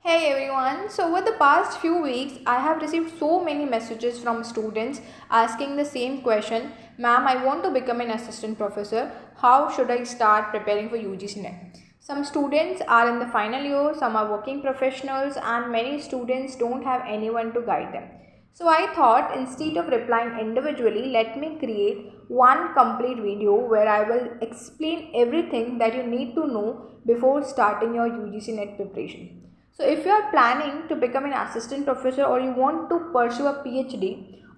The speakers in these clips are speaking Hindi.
Hey everyone, so over the past few weeks, I have received so many messages from students asking the same question. Ma'am, I want to become an assistant professor. How should I start preparing for UGC NET? Some students are in the final year, some are working professionals, and many students don't have anyone to guide them. So I thought instead of replying individually, let me create one complete video where I will explain everything that you need to know before starting your UGC NET preparation. So if you are planning to become an assistant professor or you want to pursue a PhD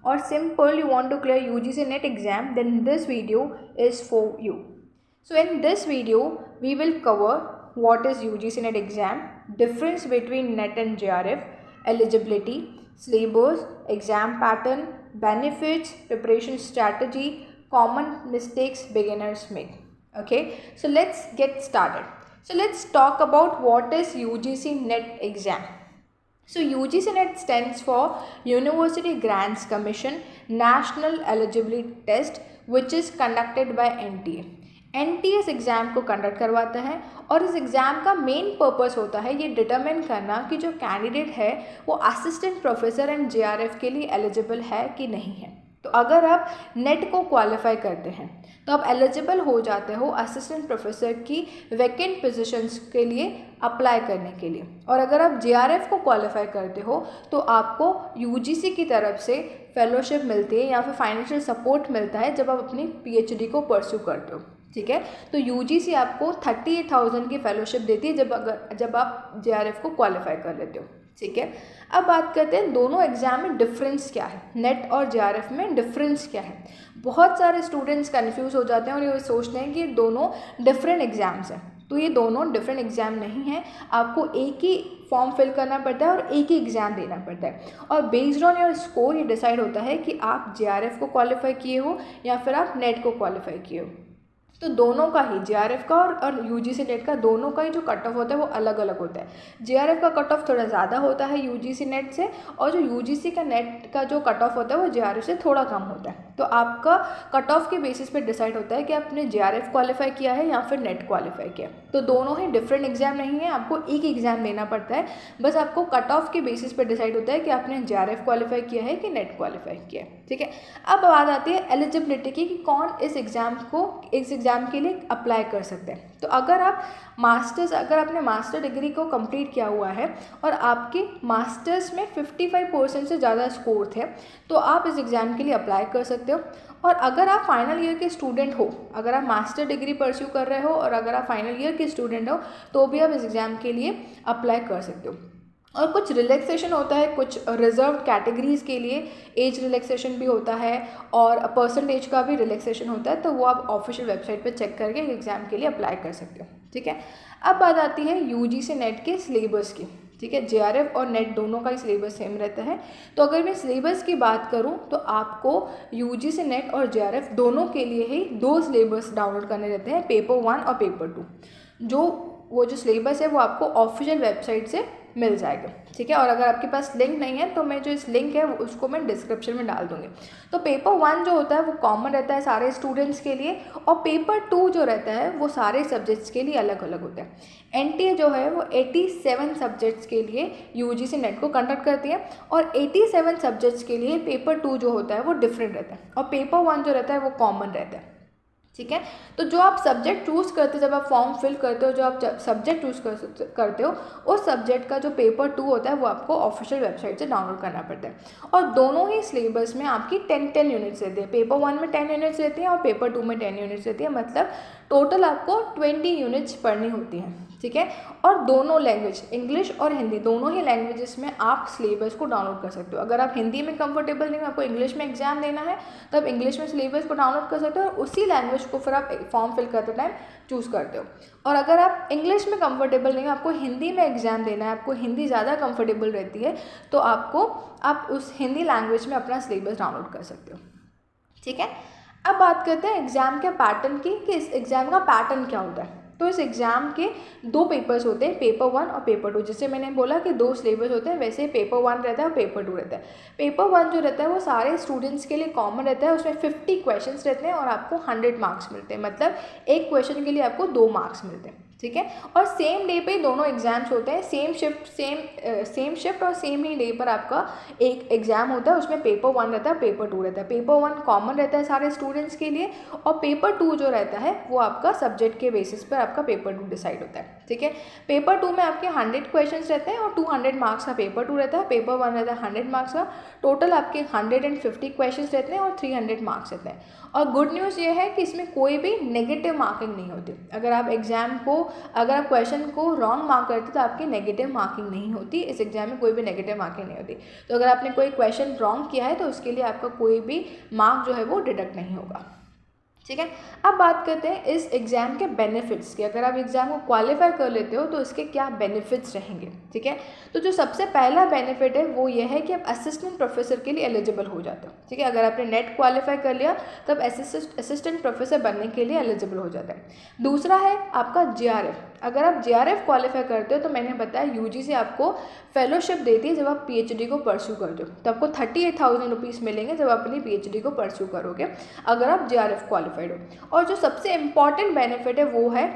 or simple you want to clear UGC NET exam, then this video is for you. So in this video we will cover what is UGC NET exam, difference between NET and JRF, eligibility, syllabus, exam pattern, benefits, preparation strategy, common mistakes beginners make. Okay, so let's get started. So let's talk about what is UGC NET exam. So UGC NET stands for University Grants Commission National Eligibility Test, which is conducted by NTA. NTA इस एग्ज़ाम को कंडक्ट करवाता है और इस एग्ज़ाम का मेन पर्पस होता है ये डिटरमिन करना कि जो कैंडिडेट है वो असिस्टेंट प्रोफेसर एंड JRF के लिए एलिजिबल है कि नहीं है। तो अगर आप नेट को क्वालिफाई करते हैं तो आप एलिजिबल हो जाते हो असिस्टेंट प्रोफेसर की वैकेंट पोजीशंस के लिए अप्लाई करने के लिए। और अगर आप JRF को क्वालिफाई करते हो तो आपको UGC की तरफ से फेलोशिप मिलती है या फिर फाइनेंशियल सपोर्ट मिलता है जब आप अपनी PhD को परस्यू करते हो। ठीक है, तो UGC आपको 38,000 की फेलोशिप देती है जब आप JRF को क्वालिफाई कर लेते हो। ठीक है, अब बात करते हैं दोनों एग्जाम में डिफरेंस क्या है, नेट और JRF में डिफरेंस क्या है। बहुत सारे स्टूडेंट्स कंफ्यूज हो जाते हैं और ये सोचते हैं कि ये दोनों डिफरेंट एग्जाम्स हैं। तो ये दोनों डिफरेंट एग्जाम नहीं है, आपको एक ही फॉर्म फिल करना पड़ता है और एक ही एग्ज़ाम देना पड़ता है और बेस्ड ऑन योर स्कोर ये डिसाइड होता है कि आप JRF को क्वालिफाई किए हो या फिर आप नेट को क्वालिफाई किए हो। तो दोनों का ही JRF का और UGC नेट का दोनों का ही जो कट ऑफ होता है वो अलग अलग होता है। JRF का कट ऑफ थोड़ा ज़्यादा होता है UGC नेट से और जो UGC का नेट का जो कट ऑफ होता है वो JRF से थोड़ा कम होता है। तो आपका कट ऑफ के बेसिस पे डिसाइड होता है कि आपने JRF क्वालिफाई किया है या फिर नेट क्वालिफाई किया। तो दोनों ही डिफरेंट एग्जाम नहीं है, आपको एक एग्ज़ाम देना पड़ता है, बस आपको कट ऑफ के बेसिस पे डिसाइड होता है कि आपने JRF क्वालिफाई किया है कि नेट क्वालिफाई किया है। ठीक है, अब बात आती है एलिजिबिलिटी की कि कौन इस एग्ज़ाम के लिए अप्लाई कर सकते हैं। तो अगर आपने मास्टर डिग्री को कंप्लीट किया हुआ है और आपके मास्टर्स में 55% से ज़्यादा स्कोर थे तो आप इस एग्ज़ाम के लिए अप्लाई कर सकते हो। और अगर आप फाइनल ईयर के स्टूडेंट हो, अगर आप मास्टर डिग्री परस्यू कर रहे हो और अगर आप फाइनल ईयर के स्टूडेंट हो तो भी आप इस एग्ज़ाम के लिए अप्लाई कर सकते हो। और कुछ रिलैक्सेशन होता है, कुछ रिजर्व कैटेगरीज़ के लिए एज रिलैक्सेशन भी होता है और परसेंटेज का भी रिलैक्सेशन होता है, तो वो आप ऑफिशियल वेबसाइट पे चेक करके एग्ज़ाम के लिए अप्लाई कर सकते हो। ठीक है, अब बात आती है UGC नेट के सिलेबस की। ठीक है, JRF और नेट दोनों का ही सिलेबस सेम रहता है। तो अगर मैं सिलेबस की बात करूं तो आपको UGC नेट और JRF दोनों के लिए ही दो सिलेबस डाउनलोड करने रहते हैं, पेपर 1 और पेपर 2। वो जो सिलेबस है वो आपको ऑफिशियल वेबसाइट से मिल जाएगा। ठीक है, और अगर आपके पास लिंक नहीं है तो मैं जो इस लिंक है उसको मैं डिस्क्रिप्शन में डाल दूँगी। तो पेपर 1 जो होता है वो कॉमन रहता है सारे स्टूडेंट्स के लिए और पेपर 2 जो रहता है वो सारे सब्जेक्ट्स के लिए अलग अलग होता है। NTA जो है वो 87 सब्जेक्ट्स के लिए UGC नेट को कंडक्ट करती है और 87 सब्जेक्ट्स के लिए पेपर 2 जो होता है वो डिफरेंट रहता है और पेपर 1 जो रहता है वो कॉमन रहता है। ठीक है, तो जो आप सब्जेक्ट चूज़ करते हो, जब आप फॉर्म फिल करते हो, जो आप सब्जेक्ट चूज़ करते हो उस सब्जेक्ट का जो पेपर 2 होता है वो आपको ऑफिशियल वेबसाइट से डाउनलोड करना पड़ता है। और दोनों ही सिलेबस में आपकी 10 यूनिट्स रहती है। पेपर 1 में 10 यूनिट्स रहती हैं और पेपर 2 में 10 यूनिट्स रहती है, मतलब टोटल आपको 20 यूनिट्स पढ़नी होती हैं। ठीक है, और दोनों लैंग्वेज इंग्लिश और हिंदी दोनों ही लैंग्वेजेस में आप सिलेबस को डाउनलोड कर सकते हो। अगर आप हिंदी में कंफर्टेबल नहीं हो, आपको इंग्लिश में एग्जाम देना है तो आप इंग्लिश में सिलेबस को डाउनलोड कर सकते हो और उसी लैंग्वेज को फिर आप फॉर्म फिल करते टाइम चूज़ करते हो। और अगर आप इंग्लिश में कंफर्टेबल नहीं हो, आपको हिंदी में एग्जाम देना है, आपको हिंदी ज़्यादा कंफर्टेबल रहती है तो आप उस हिंदी लैंग्वेज में अपना सिलेबस डाउनलोड कर सकते हो। ठीक है, अब बात करते हैं एग्ज़ाम के पैटर्न की कि इस एग्ज़ाम का पैटर्न क्या होता है। तो इस एग्ज़ाम के दो पेपर्स होते हैं, पेपर 1 और पेपर 2। जैसे मैंने बोला कि दो सिलेबस होते हैं, वैसे पेपर 1 रहता है और पेपर 2 रहता है। पेपर 1 जो रहता है वो सारे स्टूडेंट्स के लिए कॉमन रहता है, उसमें 50 क्वेश्चंस रहते हैं और आपको 100 मार्क्स मिलते हैं, मतलब एक क्वेश्चन के लिए आपको 2 मार्क्स मिलते हैं। ठीक है। और सेम डे पे दोनों एग्जाम्स होते हैं, सेम शिफ्ट और सेम ही डे पर आपका एक एग्ज़ाम होता है। उसमें पेपर 1 रहता है, पेपर 2 रहता है। पेपर 1 कॉमन रहता है सारे स्टूडेंट्स के लिए, और पेपर 2 जो रहता है वो आपका सब्जेक्ट के बेसिस पर आपका पेपर 2 डिसाइड होता है, ठीक है। पेपर 2 में आपके 100 क्वेश्चन रहते हैं और 200 मार्क्स का पेपर 2 रहता है। पेपर 1 रहता है 100 मार्क्स का, टोटल आपके 150 क्वेश्चन रहते हैं और 300 मार्क्स रहते हैं। और गुड न्यूज़ ये है कि इसमें कोई भी नेगेटिव मार्किंग नहीं होती। अगर आप क्वेश्चन को रॉन्ग मार्क करते तो आपकी नेगेटिव मार्किंग नहीं होती। इस एग्जाम में कोई भी नेगेटिव मार्किंग नहीं होती। तो अगर आपने कोई क्वेश्चन रॉन्ग किया है तो उसके लिए आपका कोई भी मार्क जो है वो डिडक्ट नहीं होगा, ठीक है। अब बात करते हैं इस एग्ज़ाम के बेनिफिट्स की। अगर आप एग्ज़ाम को क्वालिफाई कर लेते हो तो इसके क्या बेनिफिट्स रहेंगे, ठीक है। तो जो सबसे पहला बेनिफिट है वो ये है कि आप असिस्टेंट प्रोफेसर के लिए एलिजिबल हो जाते हो, ठीक है। अगर आपने नेट क्वालिफाई कर लिया तब असिस्टेंट प्रोफेसर बनने के लिए एलिजिबल हो जाता है। दूसरा है आपका JRF। अगर आप JRF क्वालिफाई करते हो तो मैंने बताया UGC आपको फेलोशिप देती है जब आप PhD को परस्यू करते हो, तो आपको 38,000 रुपीज़ मिलेंगे जब आप अपनी PhD को परस्यू करोगे अगर आप JRF क्वालिफाइड हो। और जो सबसे इम्पॉर्टेंट बेनिफिट है वो है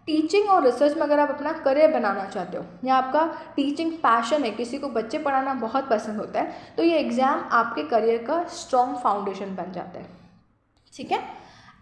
टीचिंग और रिसर्च में अगर आप अपना करियर बनाना चाहते हो या आपका टीचिंग पैशन है, किसी को बच्चे पढ़ाना बहुत पसंद होता है, तो ये एग्ज़ाम आपके करियर का स्ट्रॉन्ग फाउंडेशन बन जाता है, ठीक है।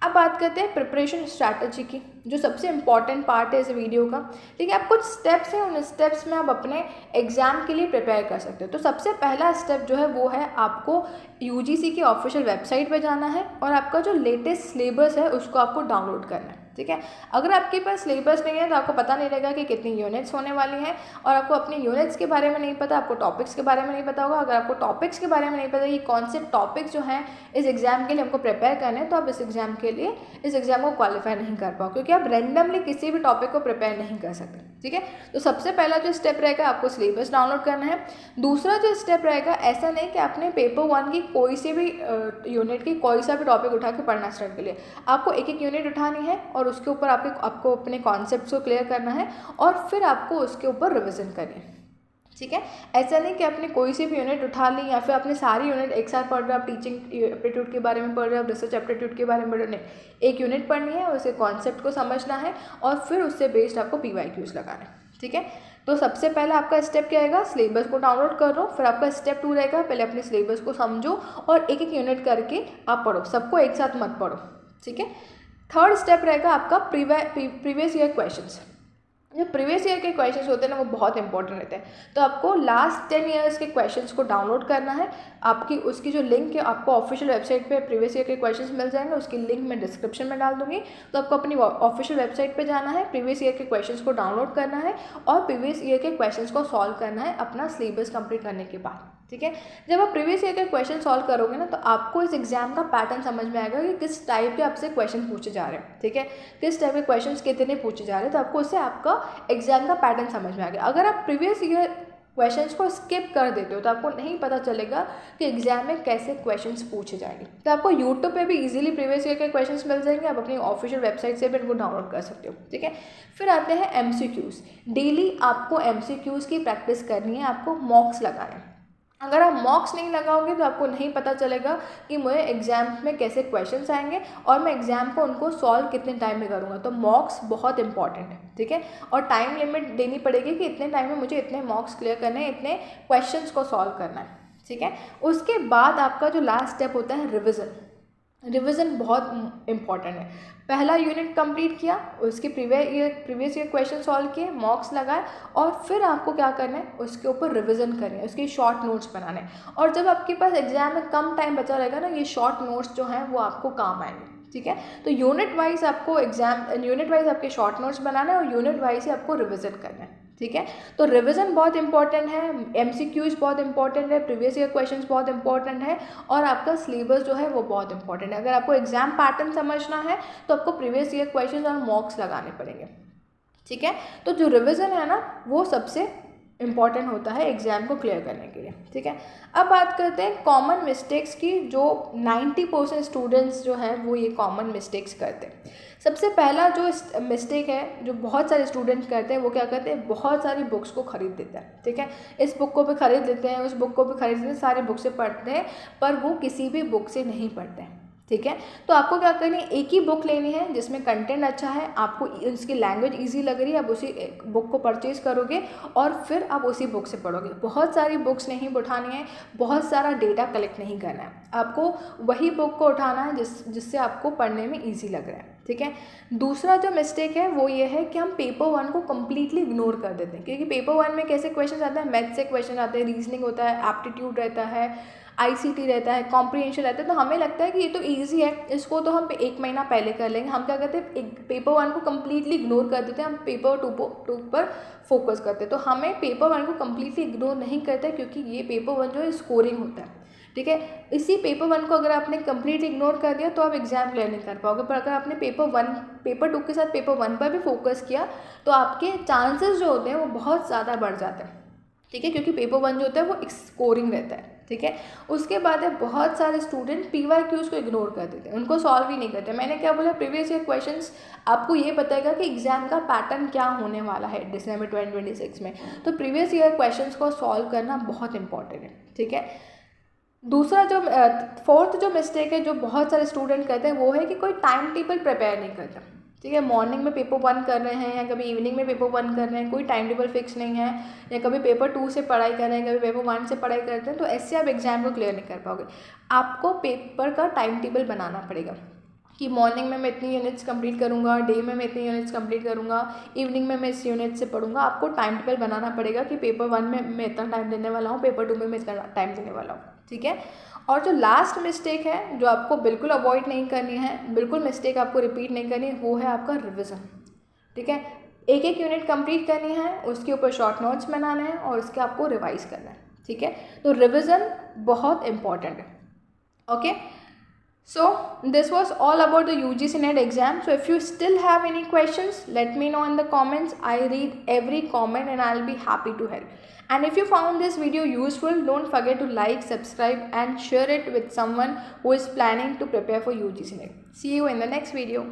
अब बात करते हैं प्रिपरेशन स्ट्रैटेजी की, जो सबसे इम्पॉर्टेंट पार्ट है इस वीडियो का, ठीक है। आप कुछ स्टेप्स हैं, उन स्टेप्स में आप अपने एग्ज़ाम के लिए प्रिपेयर कर सकते हो। तो सबसे पहला स्टेप जो है वो है आपको UGC की ऑफिशियल वेबसाइट पे जाना है और आपका जो लेटेस्ट सिलेबस है उसको आपको डाउनलोड करना है, ठीक है। अगर आपके पास सिलेबस नहीं है तो आपको पता नहीं लगेगा कि कितनी यूनिट्स होने वाली हैं, और आपको अपनी यूनिट्स के बारे में नहीं पता, आपको टॉपिक्स के बारे में नहीं पता होगा। अगर आपको टॉपिक्स के बारे में नहीं पता कि कौन से टॉपिक्स जो हैं इस एग्ज़ाम के लिए हमको प्रिपेयर करने हैं, तो आप इस एग्ज़ाम को क्वालिफाई नहीं कर पाओ, क्योंकि आप रैंडमली किसी भी टॉपिक को प्रिपेयर नहीं कर सकते, ठीक है। तो सबसे पहला जो स्टेप रहेगा आपको सिलेबस डाउनलोड करना है। दूसरा जो स्टेप रहेगा, ऐसा नहीं कि आपने पेपर 1 की कोई सी भी यूनिट की कोई सा भी टॉपिक उठा के पढ़ना स्टार्ट कर लिया। आपको एक एक यूनिट उठानी है और उसके ऊपर आपको अपने कॉन्सेप्ट्स को क्लियर करना है और फिर आपको उसके ऊपर रिवीजन करनी है, ठीक है। ऐसा नहीं कि आपने कोई सी भी यूनिट उठा ली या फिर आपने सारी यूनिट एक साथ पढ़ रहे हो, आप टीचिंग एप्टीट्यूड के बारे में पढ़ रहे हो, आप रिसर्च एप्टीट्यूड के बारे में पढ़ रहे हो, नहीं। एक यूनिट पढ़नी है, उसके कॉन्सेप्ट को समझना है और फिर उससे बेस्ड आपको PYQs लगाना है, ठीक है। तो सबसे पहला आपका स्टेप क्या रहेगा, सिलेबस को डाउनलोड कर लो। फिर आपका स्टेप 2 रहेगा, पहले अपने सिलेबस को समझो और एक एक यूनिट करके आप पढ़ो, सबको एक साथ मत पढ़ो, ठीक है। थर्ड स्टेप रहेगा आपका प्रीवियस ईयर क्वेश्चंस। जो प्रीवियस ईयर के क्वेश्चंस होते हैं ना वो बहुत इंपॉर्टेंट रहते हैं। तो आपको लास्ट 10 ईयर्स के क्वेश्चंस को डाउनलोड करना है। उसकी जो लिंक है आपको ऑफिशियल वेबसाइट पे प्रीवियस ईयर के क्वेश्चंस मिल जाएंगे, उसकी लिंक मैं डिस्क्रिप्शन में डाल दूंगी। तो आपको अपनी ऑफिशियल वेबसाइट पे जाना है, प्रीवियस ईयर के क्वेश्चंस को डाउनलोड करना है और प्रीवियस ईयर के क्वेश्चंस को सॉल्व करना है अपना सिलेबस कंप्लीट करने के बाद, ठीक है। जब आप प्रीवियस ईयर के क्वेश्चन सॉल्व करोगे ना तो आपको इस एग्जाम का पैटर्न समझ में आएगा कि किस टाइप के आपसे क्वेश्चन पूछे जा रहे हैं, ठीक है, किस टाइप के क्वेश्चन कितने पूछे जा रहे हैं। तो आपको उससे आपका एग्जाम का पैटर्न समझ में आ गया। अगर आप प्रीवियस ईयर क्वेश्चंस को स्किप कर देते हो तो आपको नहीं पता चलेगा कि एग्जाम में कैसे क्वेश्चंस पूछे जाएंगे। तो आपको यूट्यूब पे भी इजीली प्रीवियस ईयर के क्वेश्चंस मिल जाएंगे, आप अपनी ऑफिशियल वेबसाइट से भी इनको डाउनलोड कर सकते हो, ठीक है। फिर आते हैं MCQs। डेली आपको MCQs की प्रैक्टिस करनी है, आपको मॉक्स लगाने हैं। अगर आप मॉक्स नहीं लगाओगे तो आपको नहीं पता चलेगा कि मुझे एग्जाम में कैसे क्वेश्चंस आएंगे और मैं एग्जाम को उनको सॉल्व कितने टाइम में करूँगा। तो मॉक्स बहुत इंपॉर्टेंट है, ठीक है। और टाइम लिमिट देनी पड़ेगी कि इतने टाइम में मुझे इतने मॉक्स क्लियर करने हैं, इतने क्वेश्चंस को सॉल्व करना है, ठीक है। उसके बाद आपका जो लास्ट स्टेप होता है रिविज़न बहुत इंपॉर्टेंट है। पहला यूनिट कंप्लीट किया, उसके प्रीवियस ईयर क्वेश्चन सॉल्व किए, मॉक्स लगाए और फिर आपको क्या करना है, उसके ऊपर रिवीजन करनी है, उसके शॉर्ट नोट्स बनाने हैं। और जब आपके पास एग्जाम में कम टाइम बचा रहेगा ना, ये शॉर्ट नोट्स जो हैं वो आपको काम आएंगे, ठीक है। तो यूनिट वाइज आपके शॉर्ट नोट्स बनाना है और यूनिट वाइज ही आपको रिवीजन करना है, ठीक है। तो रिवीजन बहुत इंपॉर्टेंट है, MCQs बहुत इंपॉर्टेंट है, प्रीवियस ईयर क्वेश्चंस बहुत इंपॉर्टेंट है और आपका सिलेबस जो है वो बहुत इंपॉर्टेंट है। अगर आपको एग्जाम पैटर्न समझना है तो आपको प्रीवियस ईयर क्वेश्चंस और मॉक्स लगाने पड़ेंगे, ठीक है। तो जो रिवीजन है ना वो सबसे इम्पॉर्टेंट होता है एग्जाम को क्लियर करने के लिए, ठीक है। अब बात करते हैं कॉमन मिस्टेक्स की, जो 90% स्टूडेंट्स जो हैं वो ये कॉमन मिस्टेक्स करते हैं। सबसे पहला जो मिस्टेक है जो बहुत सारे स्टूडेंट्स करते हैं, वो क्या करते हैं, बहुत सारी बुक्स को खरीद लेते हैं, ठीक है। इस बुक को भी खरीद लेते हैं, उस बुक को भी खरीद लेते हैं, सारी बुक से पढ़ते हैं पर वो किसी भी बुक से नहीं पढ़ते हैं, ठीक है। तो आपको क्या करनी है, एक ही बुक लेनी है जिसमें कंटेंट अच्छा है, आपको इसकी लैंग्वेज इजी लग रही है, आप उसी बुक को परचेज करोगे और फिर आप उसी बुक से पढ़ोगे। बहुत सारी बुक्स नहीं उठानी है, बहुत सारा डेटा कलेक्ट नहीं करना है, आपको वही बुक को उठाना है जिससे आपको पढ़ने में ईजी लग रहा है। ठीक है। दूसरा जो मिस्टेक है वो ये है कि हम पेपर 1 को कम्प्लीटली इग्नोर कर देते हैं, क्योंकि पेपर 1 में कैसे क्वेश्चन आते हैं, मैथ से क्वेश्चन आते हैं, रीजनिंग होता है, एप्टीट्यूड रहता है, ICT रहता है, कॉम्प्रीहेंशन रहता है। तो हमें लगता है कि ये तो ईजी है, इसको तो हम 1 महीना पहले कर लेंगे। हम क्या करते हैं, पेपर 1 को कम्प्लीटली इग्नोर कर देते हैं, हम पेपर 2 पर फोकस करते हैं। तो हमें पेपर 1 को कम्प्लीटली इग्नोर नहीं करते, क्योंकि ये पेपर 1 जो है स्कोरिंग होता है। ठीक है। इसी पेपर 1 को अगर आपने कंप्लीट इग्नोर कर दिया तो आप एग्जाम क्लियर नहीं कर पाओगे। पर अगर आपने पेपर 2 के साथ पेपर 1 पर भी फोकस किया तो आपके चांसेस जो होते हैं वो बहुत ज़्यादा बढ़ जाते हैं। ठीक है, क्योंकि पेपर 1 जो होता है वो स्कोरिंग रहता है। ठीक है। उसके बाद है बहुत सारे स्टूडेंट PYQs को इग्नोर कर देते हैं, उनको सॉल्व ही नहीं करते। मैंने क्या बोला, प्रीवियस ईयर क्वेश्चंस आपको ये बताएगा कि एग्जाम का पैटर्न क्या होने वाला है दिसंबर 2026 में। तो प्रीवियस ईयर क्वेश्चंस को सॉल्व करना बहुत इंपॉर्टेंट है। ठीक है। दूसरा जो फोर्थ जो मिस्टेक है जो बहुत सारे स्टूडेंट करते हैं वो है कि कोई टाइम टेबल प्रिपेयर नहीं करता। ठीक है। मॉर्निंग में पेपर 1 कर रहे हैं या कभी इवनिंग में पेपर 1 कर रहे हैं, कोई टाइम टेबल फिक्स नहीं है, या कभी पेपर 2 से पढ़ाई कर रहे हैं, कभी पेपर 1 से पढ़ाई करते हैं, तो ऐसे आप एग्जाम को क्लियर नहीं कर पाओगे। आपको पेपर का टाइम टेबल बनाना पड़ेगा कि मॉर्निंग में मैं इतनी यूनिट्स कंप्लीट करूँगा, डे में मैं इतनी यूनिट्स कंप्लीट करूँगा, इवनिंग में मैं इस यूनिट से पढ़ूंगा। आपको टाइम टेबल बनाना पड़ेगा कि पेपर 1 में मैं इतना टाइम देने वाला हूँ, पेपर 2 में मैं इतना टाइम देने वाला हूँ। ठीक है। और जो लास्ट मिस्टेक है जो आपको बिल्कुल अवॉइड नहीं करनी है, बिल्कुल मिस्टेक आपको रिपीट नहीं करनी है, वो है आपका रिविज़न। ठीक है। एक एक यूनिट कंप्लीट करनी है, उसके ऊपर शॉर्ट नोट्स बनाने हैं और उसके आपको रिवाइज करना है। ठीक है। तो रिविज़न बहुत इंपॉर्टेंट है। Okay. So this was all about the UGC NET exam. So if you still have any questions, let me know in the comments. I read every comment and I'll be happy to help. And if you found this video useful, don't forget to like, subscribe and share it with someone who is planning to prepare for UGC NET. See you in the next video.